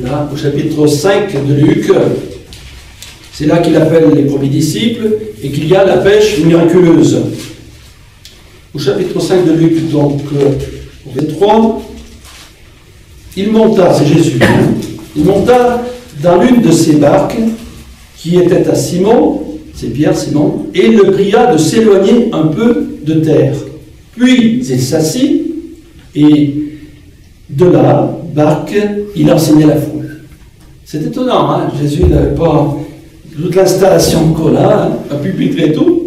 là, au chapitre 5 de Luc. C'est là qu'il appelle les premiers disciples et qu'il y a la pêche miraculeuse. Au chapitre 5 de Luc, donc, au verset 3, il monta, c'est Jésus, il monta dans l'une de ses barques qui était à Simon, c'est Pierre, Simon, et il le pria de s'éloigner un peu de terre. Puis il s'assit et de la barque, il enseignait la foule. C'est étonnant, hein? Jésus n'avait pas toute l'installation qu'on a, un pupitre et tout.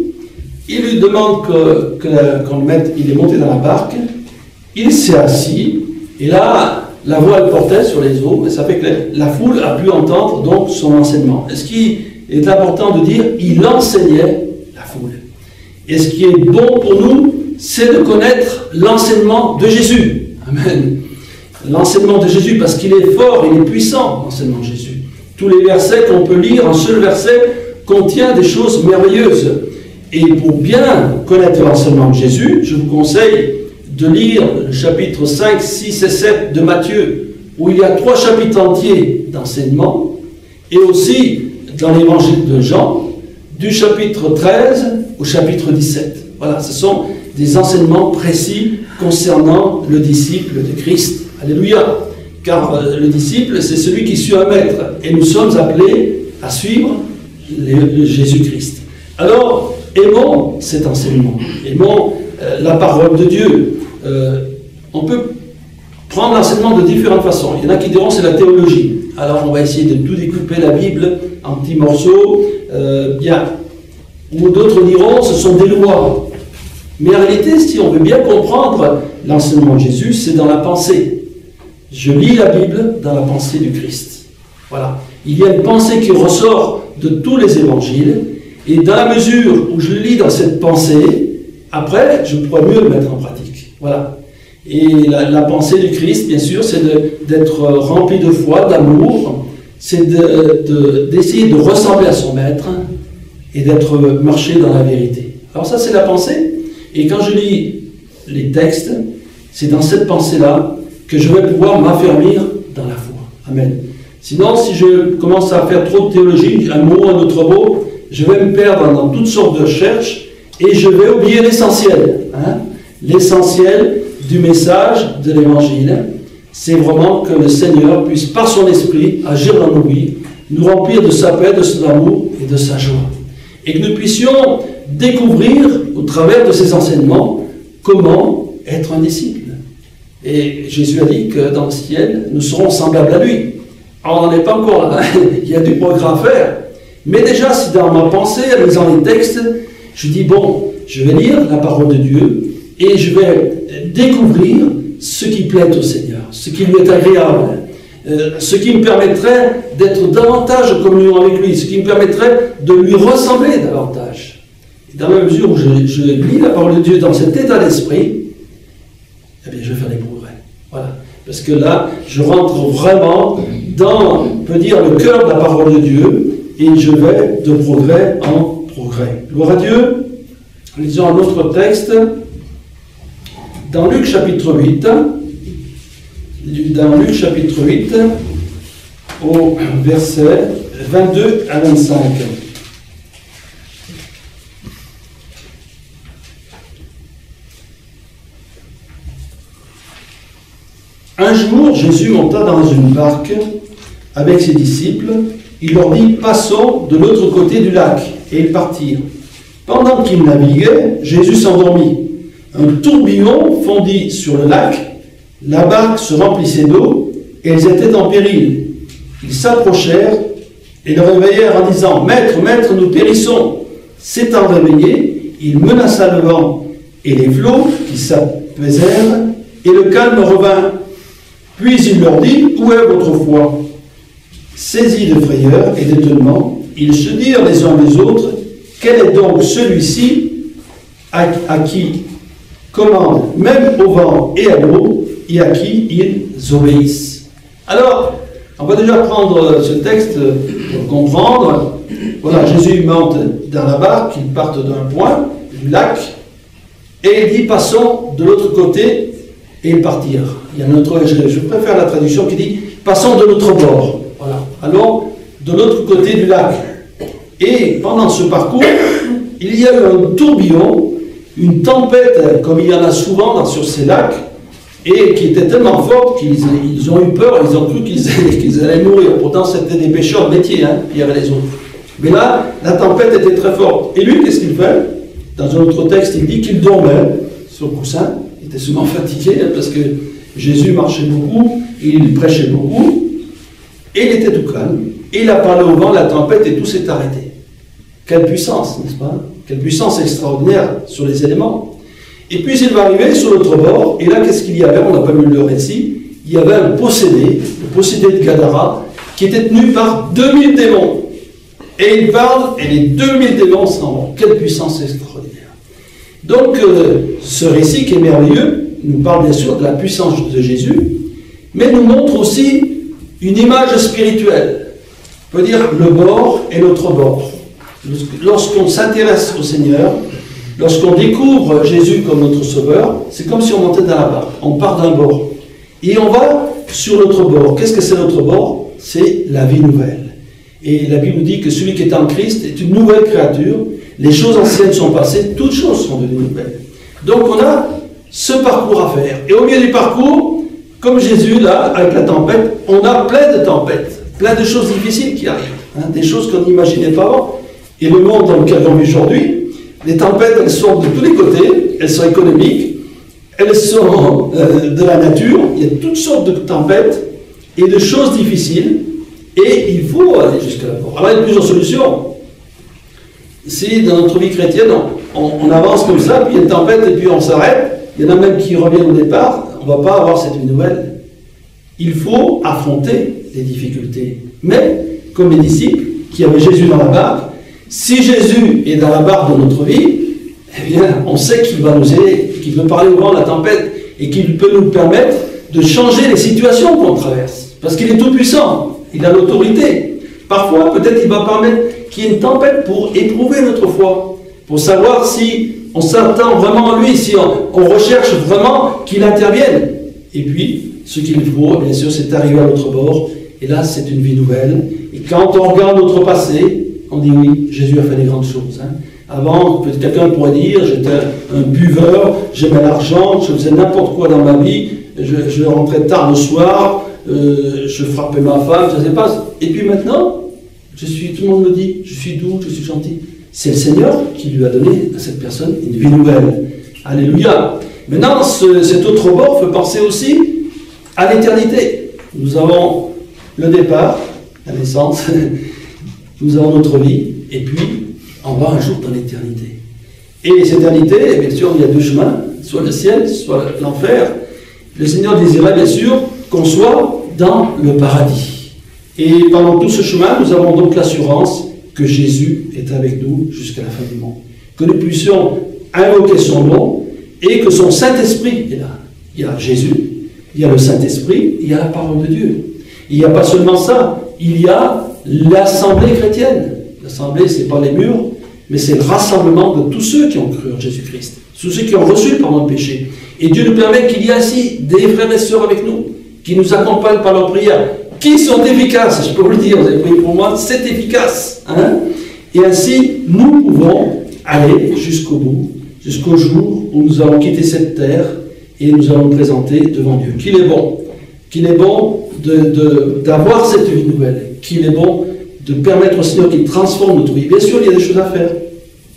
Il lui demande qu'on le mette, il est monté dans la barque, il s'est assis, et là, la voile portait sur les eaux, et ça fait que la foule a pu entendre donc son enseignement. Et ce qui est important de dire, il enseignait la foule. Et ce qui est bon pour nous, c'est de connaître l'enseignement de Jésus. Amen. L'enseignement de Jésus, parce qu'il est fort, il est puissant, l'enseignement de Jésus. Tous les versets qu'on peut lire, un seul verset contient des choses merveilleuses. Et pour bien connaître l'enseignement de Jésus, je vous conseille de lire le chapitre 5, 6 et 7 de Matthieu, où il y a 3 chapitres entiers d'enseignement, et aussi dans l'évangile de Jean, du chapitre 13 au chapitre 17. Voilà, ce sont des enseignements précis concernant le disciple de Christ. Alléluia. Car le disciple, c'est celui qui suit un maître, et nous sommes appelés à suivre Jésus-Christ. Alors, aimons cet enseignement, aimons la parole de Dieu. On peut prendre l'enseignement de différentes façons. Il y en a qui diront c'est la théologie. Alors on va essayer de tout découper la Bible en petits morceaux, bien. Ou d'autres diront ce sont des lois. Mais en réalité, si on veut bien comprendre l'enseignement de Jésus, c'est dans la pensée. Je lis la Bible dans la pensée du Christ. Voilà. Il y a une pensée qui ressort de tous les évangiles, et dans la mesure où je le lis dans cette pensée, après, je pourrais mieux le mettre en pratique. Voilà. Et la pensée du Christ, bien sûr, c'est d'être rempli de foi, d'amour, c'est d'essayer de ressembler à son maître et d'être marché dans la vérité. Alors ça, c'est la pensée. Et quand je lis les textes, c'est dans cette pensée-là que je vais pouvoir m'affermir dans la foi. Amen. Sinon, si je commence à faire trop de théologie, un mot, un autre mot, je vais me perdre dans toutes sortes de recherches et je vais oublier l'essentiel. Hein? L'essentiel du message de l'Évangile, c'est vraiment que le Seigneur puisse, par son esprit, agir dans nos vies, nous remplir de sa paix, de son amour et de sa joie. Et que nous puissions découvrir, au travers de ses enseignements, comment être un disciple. Et Jésus a dit que dans le ciel, nous serons semblables à lui. Alors, on n'en est pas encore là, il y a du progrès à faire. Mais déjà, si dans ma pensée, en lisant les textes, je dis, bon, je vais lire la parole de Dieu et je vais découvrir ce qui plaît au Seigneur, ce qui lui est agréable, ce qui me permettrait d'être davantage en communion avec lui, ce qui me permettrait de lui ressembler davantage. Et dans la mesure où je lis la parole de Dieu dans cet état d'esprit, eh bien, je vais faire des progrès. Voilà. Parce que là, je rentre vraiment dans, on peut dire, le cœur de la parole de Dieu, et je vais de progrès en progrès. Gloire à Dieu. Lisons un autre texte. Dans Luc chapitre 8, au verset 22 à 25. Un jour, Jésus monta dans une barque avec ses disciples. Il leur dit « Passons de l'autre côté du lac » et ils partirent. Pendant qu'ils naviguaient, Jésus s'endormit. Un tourbillon fondit sur le lac, la barque se remplissait d'eau et ils étaient en péril. Ils s'approchèrent et le réveillèrent en disant « Maître, maître, nous périssons !» S'étant réveillé, il menaça le vent et les flots qui s'apaisèrent et le calme revint. Puis il leur dit « Où est votre foi ?» Saisis de frayeur et d'étonnement, ils se dirent les uns les autres « Quel est donc celui-ci à qui commande même au vent et à l'eau et à qui ils obéissent ?» Alors, on va déjà prendre ce texte pour comprendre. Voilà, Jésus monte dans la barque, ils partent d'un point, du lac, et il dit « Passons de l'autre côté » et ils partirent. Il y a je préfère la traduction qui dit « passons de l'autre bord. Voilà. Allons de l'autre côté du lac. Et pendant ce parcours, il y a eu un tourbillon, une tempête, comme il y en a souvent sur ces lacs, et qui était tellement forte qu'ils ont eu peur, ils ont cru qu'ils allaient mourir. Pourtant, c'était des pêcheurs métiers, hein, Pierre et les autres. Mais là, la tempête était très forte. Et lui, qu'est-ce qu'il fait? Dans un autre texte, il dit qu'il dormait sur le coussin. Il était souvent fatigué, hein, parce que Jésus marchait beaucoup, il prêchait beaucoup, et il était tout calme. Et il a parlé au vent, la tempête, et tout s'est arrêté. Quelle puissance, n'est-ce pas? Quelle puissance extraordinaire sur les éléments. Et puis il va arriver sur l'autre bord, et là, qu'est-ce qu'il y avait? On n'a pas lu le récit. Il y avait un possédé, le possédé de Gadara, qui était tenu par 2000 démons. Et il parle, et les 2000 démons s'en vont. Quelle puissance extraordinaire. Donc, ce récit qui est merveilleux, nous parle bien sûr de la puissance de Jésus, mais nous montre aussi une image spirituelle. On peut dire le bord et l'autre bord. Lorsqu'on s'intéresse au Seigneur, lorsqu'on découvre Jésus comme notre sauveur, c'est comme si on montait dans la barque. On part d'un bord. Et on va sur l'autre bord. Qu'est-ce que c'est l'autre bord? C'est la vie nouvelle. Et la Bible nous dit que celui qui est en Christ est une nouvelle créature. Les choses anciennes sont passées, toutes choses sont devenues nouvelles. Donc on a ce parcours à faire. Et au milieu du parcours, comme Jésus, là, avec la tempête, on a plein de tempêtes, plein de choses difficiles qui arrivent, hein, des choses qu'on n'imaginait pas avant. Et le monde dans lequel on vit aujourd'hui, les tempêtes, elles sont de tous les côtés, elles sont économiques, elles sont de la nature, il y a toutes sortes de tempêtes et de choses difficiles, et il faut aller jusqu'à la mort. Alors il y a plusieurs solutions. Si dans notre vie chrétienne, on avance comme ça, puis il y a une tempête et puis on s'arrête, il y en a même qui reviennent au départ, on ne va pas avoir cette vie nouvelle. Il faut affronter les difficultés. Mais, comme les disciples qui avaient Jésus dans la barque, si Jésus est dans la barque de notre vie, eh bien, on sait qu'il va nous aider, qu'il peut parler au vent de la tempête et qu'il peut nous permettre de changer les situations qu'on traverse. Parce qu'il est tout puissant, il a l'autorité. Parfois, peut-être il va permettre qu'il y ait une tempête pour éprouver notre foi, pour savoir si on s'attend vraiment à lui, si on recherche vraiment qu'il intervienne. Et puis, ce qu'il faut, bien sûr, c'est arriver à l'autre bord. Et là, c'est une vie nouvelle. Et quand on regarde notre passé, on dit oui, Jésus a fait des grandes choses. Hein. Avant, quelqu'un pourrait dire, j'étais un buveur, j'aimais l'argent, je faisais n'importe quoi dans ma vie, je rentrais tard le soir, je frappais ma femme, je ne sais pas. Et puis maintenant, tout le monde me dit, je suis doux, je suis gentil. C'est le Seigneur qui lui a donné à cette personne une vie nouvelle. Alléluia. Maintenant, cet autre bord fait penser aussi à l'éternité. Nous avons le départ, la naissance, nous avons notre vie, et puis on va un jour dans l'éternité. Et l'éternité, bien sûr, il y a deux chemins, soit le ciel, soit l'enfer. Le Seigneur désirait bien sûr qu'on soit dans le paradis. Et pendant tout ce chemin, nous avons donc l'assurance que Jésus est avec nous jusqu'à la fin du monde. Que nous puissions invoquer son nom et que son Saint-Esprit est là. Il y a Jésus, il y a le Saint-Esprit, il y a la parole de Dieu. Il n'y a pas seulement ça, il y a l'assemblée chrétienne. L'assemblée, ce n'est pas les murs, mais c'est le rassemblement de tous ceux qui ont cru en Jésus-Christ, tous ceux qui ont reçu le pardon de péché. Et Dieu nous permet qu'il y ait ainsi des frères et sœurs avec nous, qui nous accompagnent par leur prière, qui sont efficaces, je peux vous le dire, vous avez prié pour moi, c'est efficace. Hein? Et ainsi, nous pouvons aller jusqu'au bout, jusqu'au jour où nous allons quitter cette terre et nous allons nous présenter devant Dieu. Qu'il est bon d'avoir cette vie nouvelle, qu'il est bon de permettre au Seigneur qu'il transforme notre vie. Bien sûr, il y a des choses à faire.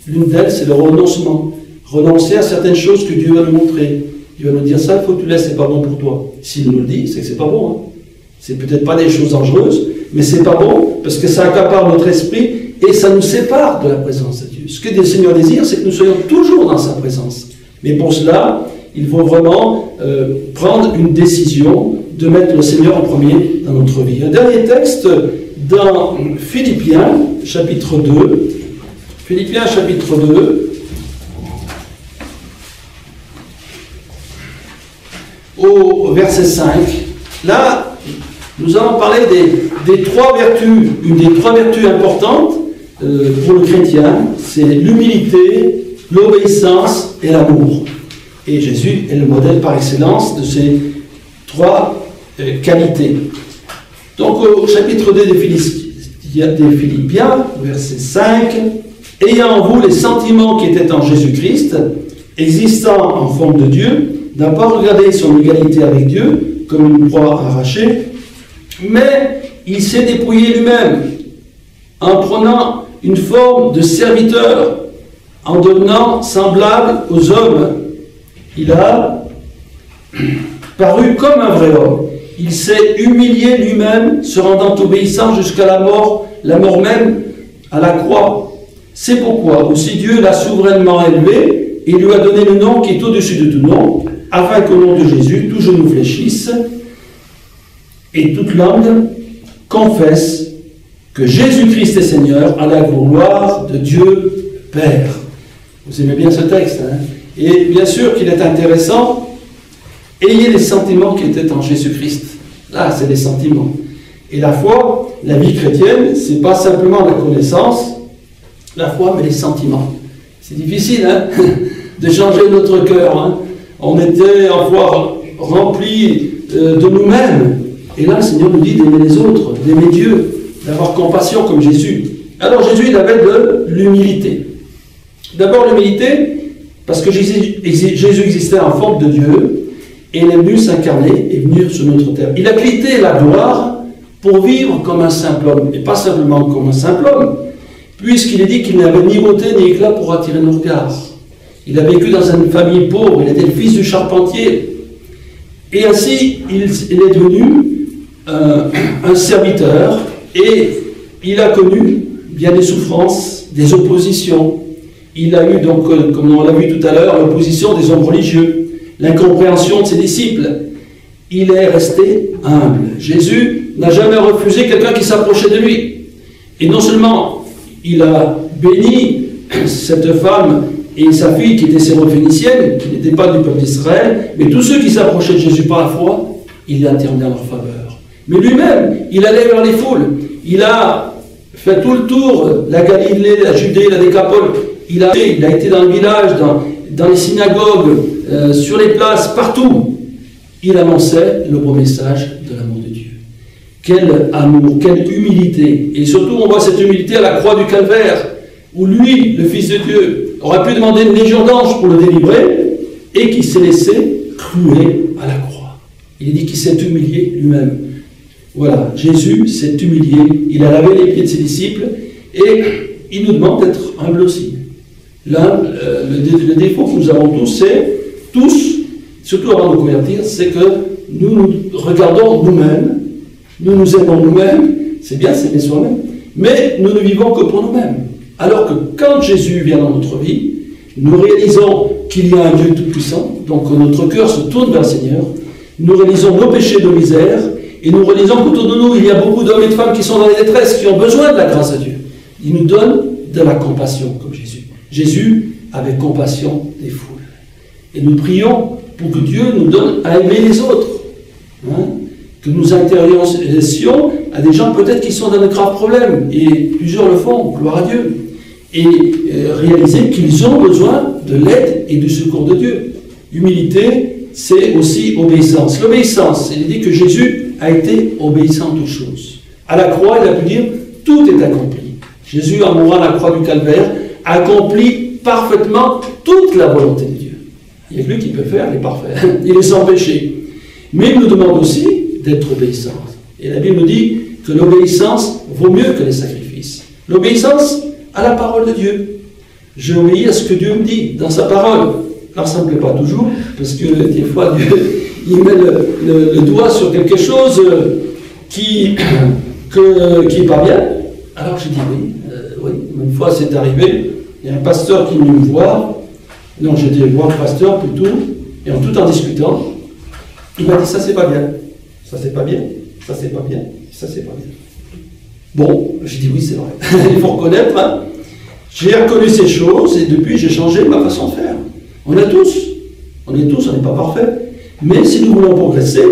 L'une d'elles, c'est le renoncement. Renoncer à certaines choses que Dieu va nous montrer. Dieu va nous dire ça, il faut que tu laisses, c'est pas bon pour toi. S'il nous le dit, c'est que c'est pas bon. Hein. C'est peut-être pas des choses dangereuses, mais c'est pas bon parce que ça accapare notre esprit et ça nous sépare de la présence de Dieu. Ce que le Seigneur désire, c'est que nous soyons toujours dans sa présence. Mais pour cela, il faut vraiment prendre une décision de mettre le Seigneur en premier dans notre vie. Un dernier texte dans Philippiens, chapitre 2. Philippiens, chapitre 2. Au verset 5. Là, nous allons parler des trois vertus. Une des trois vertus importantes pour le chrétien, c'est l'humilité, l'obéissance et l'amour. Et Jésus est le modèle par excellence de ces trois qualités. Donc au chapitre 2 des Philippiens, verset 5, « Ayant en vous les sentiments qui étaient en Jésus-Christ, existant en forme de Dieu, n'a pas regardé son égalité avec Dieu comme une proie arrachée, mais il s'est dépouillé lui-même en prenant une forme de serviteur, en devenant semblable aux hommes. Il a paru comme un vrai homme. Il s'est humilié lui-même, se rendant obéissant jusqu'à la mort même à la croix. C'est pourquoi aussi Dieu l'a souverainement élevé et lui a donné le nom qui est au-dessus de tout nom, afin qu'au nom de Jésus, tout genou fléchisse et toute langue confesse que Jésus-Christ est Seigneur, à la gloire de Dieu Père. » Vous aimez bien ce texte, hein? Et bien sûr qu'il est intéressant. Ayez les sentiments qui étaient en Jésus-Christ. Là, c'est les sentiments. Et la foi, la vie chrétienne, c'est pas simplement la connaissance, la foi, mais les sentiments. C'est difficile, hein, de changer notre cœur. Hein. On était en foi remplis de nous-mêmes. Et là, le Seigneur nous dit d'aimer les autres, d'aimer Dieu, d'avoir compassion comme Jésus. Alors Jésus, il avait de l'humilité. D'abord l'humilité, parce que Jésus existait en forme de Dieu, et il est venu s'incarner et venir sur notre terre. Il a quitté la gloire pour vivre comme un simple homme, et pas simplement comme un simple homme, puisqu'il est dit qu'il n'avait ni beauté ni éclat pour attirer nos regards. Il a vécu dans une famille pauvre, il était le fils du charpentier, et ainsi il est devenu un serviteur, et il a connu bien des souffrances, des oppositions. Il a eu donc, comme on l'a vu tout à l'heure, l'opposition des hommes religieux, l'incompréhension de ses disciples. Il est resté humble. Jésus n'a jamais refusé quelqu'un qui s'approchait de lui. Et non seulement il a béni cette femme et sa fille qui étaient syrophéniciennes, qui n'étaient pas du peuple d'Israël, mais tous ceux qui s'approchaient de Jésus par la foi, il a intervenu en leur faveur. Mais lui-même, il allait vers les foules. Il a fait tout le tour, la Galilée, la Judée, la Décapole. Il a été dans le village, dans les synagogues, sur les places, partout. Il annonçait le beau message de l'amour de Dieu. Quel amour, quelle humilité. Et surtout, on voit cette humilité à la croix du Calvaire, où lui, le Fils de Dieu, aurait pu demander une légion d'anges pour le délivrer, et qui s'est laissé clouer à la croix. Il est dit qu'il s'est humilié lui-même. Voilà, Jésus s'est humilié, il a lavé les pieds de ses disciples, et il nous demande d'être humble aussi. Là, le défaut que nous avons tous, surtout avant de nous convertir, c'est que nous nous regardons nous-mêmes, nous nous aimons nous-mêmes, c'est bien s'aimer soi-même, mais nous ne vivons que pour nous-mêmes. Alors que quand Jésus vient dans notre vie, nous réalisons qu'il y a un Dieu tout-puissant, donc notre cœur se tourne vers le Seigneur, nous réalisons nos péchés, nos misères, et nous réalisons qu'autour de nous, il y a beaucoup d'hommes et de femmes qui sont dans la détresse, qui ont besoin de la grâce de Dieu. Il nous donne de la compassion, comme Jésus. Jésus avait compassion des foules. Et nous prions pour que Dieu nous donne à aimer les autres. Hein? Que nous intéressions à des gens peut-être qui sont dans de graves problèmes. Et plusieurs le font, gloire à Dieu. Et réaliser qu'ils ont besoin de l'aide et du secours de Dieu. Humilité, c'est aussi obéissance. L'obéissance, il est dit que Jésus a été obéissant en toutes choses. À la croix, il a pu dire, tout est accompli. Jésus, en mourant à la croix du Calvaire, accomplit parfaitement toute la volonté de Dieu. Il n'y a que lui qui peut faire, il est parfait. Il est sans péché. Mais il nous demande aussi d'être obéissant. Et la Bible nous dit que l'obéissance vaut mieux que les sacrifices. L'obéissance à la parole de Dieu. J'obéis à ce que Dieu me dit dans sa parole. Alors ça ne me plaît pas toujours, parce que des fois Dieu il met le doigt sur quelque chose qui n'est pas bien. Alors j'ai dit oui, une fois c'est arrivé, il y a un pasteur qui est venu me voir, non j'étais voir le pasteur plutôt, et tout en discutant, il m'a dit ça c'est pas bien, ça c'est pas bien, ça c'est pas bien, ça c'est pas bien. Bon, j'ai dit oui c'est vrai, il faut reconnaître, hein. J'ai reconnu ces choses et depuis j'ai changé ma façon de faire. On est tous, on n'est pas parfaits, mais si nous voulons progresser,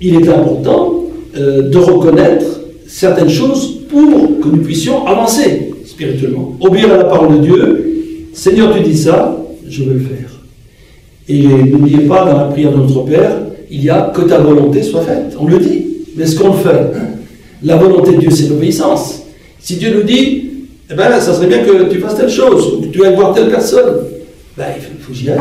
il est important de reconnaître certaines choses pour que nous puissions avancer spirituellement. Obéir à la parole de Dieu, Seigneur tu dis ça, je veux le faire. Et n'oubliez pas, dans la prière de notre Père, il y a que ta volonté soit faite. On le dit, mais est-ce qu'on le fait? La volonté de Dieu, c'est l'obéissance. Si Dieu nous dit, eh ben, ça serait bien que tu fasses telle chose, ou que tu ailles voir telle personne, ben, il faut que j'y aille.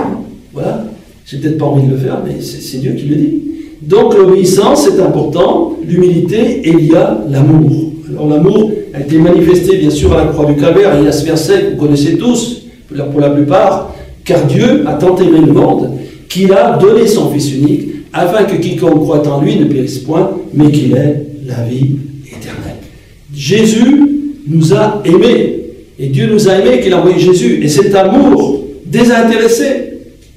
Voilà. J'ai peut-être pas envie de le faire, mais c'est Dieu qui le dit. Donc l'obéissance, c'est important, l'humilité, et il y a l'amour. Alors l'amour a été manifesté, bien sûr, à la croix du Calvaire. Il y a ce verset que vous connaissez tous, pour la plupart, car Dieu a tant aimé le monde qu'il a donné son Fils unique, afin que quiconque croit en lui ne périsse point, mais qu'il ait la vie éternelle. Jésus nous a aimés, et Dieu nous a aimés qu'il a envoyé Jésus, et cet amour désintéressé,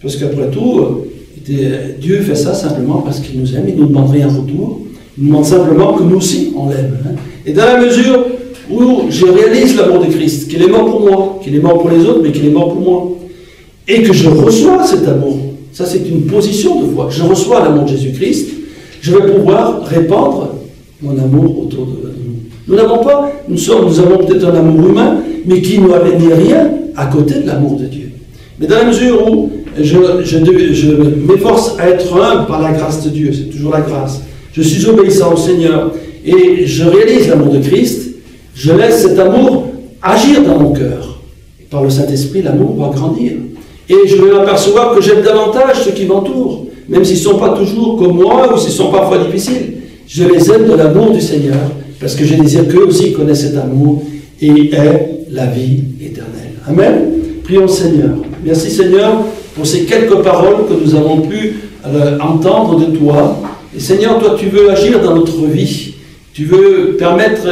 parce qu'après tout, Dieu fait ça simplement parce qu'il nous aime, il ne nous demande rien en retour, il nous demande simplement que nous aussi on l'aime. Et dans la mesure où je réalise l'amour de Christ, qu'il est mort pour moi, qu'il est mort pour les autres, mais qu'il est mort pour moi, et que je reçois cet amour, ça c'est une position de foi, je reçois l'amour de Jésus-Christ, je vais pouvoir répandre mon amour autour de nous. Nous n'avons pas, nous avons peut-être un amour humain, mais qui n'est rien à côté de l'amour de Dieu. Mais dans la mesure où je m'efforce à être humble par la grâce de Dieu, c'est toujours la grâce, je suis obéissant au Seigneur, et je réalise l'amour de Christ, je laisse cet amour agir dans mon cœur. Et par le Saint-Esprit, l'amour va grandir. Et je vais m'apercevoir que j'aime davantage ceux qui m'entourent, même s'ils ne sont pas toujours comme moi, ou s'ils sont parfois difficiles. Je les aime de l'amour du Seigneur, parce que je désire qu'eux aussi connaissent cet amour et aient la vie éternelle. Amen. Prions le Seigneur. Merci Seigneur pour ces quelques paroles que nous avons pu entendre de toi. Et Seigneur, toi tu veux agir dans notre vie. Tu veux permettre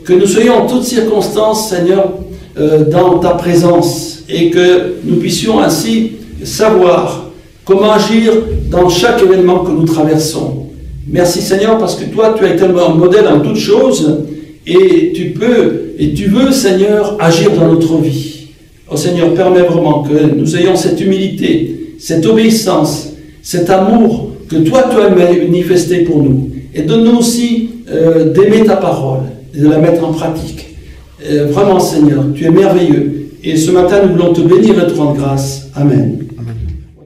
que nous soyons en toutes circonstances, Seigneur, dans ta présence, et que nous puissions ainsi savoir comment agir dans chaque événement que nous traversons. Merci Seigneur, parce que toi, tu as été un modèle en toutes choses, et tu veux, Seigneur, agir dans notre vie. Oh Seigneur, permets vraiment que nous ayons cette humilité, cette obéissance, cet amour que toi, tu as manifesté pour nous. Et donne-nous aussi d'aimer ta parole et de la mettre en pratique. Vraiment, Seigneur, tu es merveilleux. Et ce matin, nous voulons te bénir et te rendre grâce. Amen.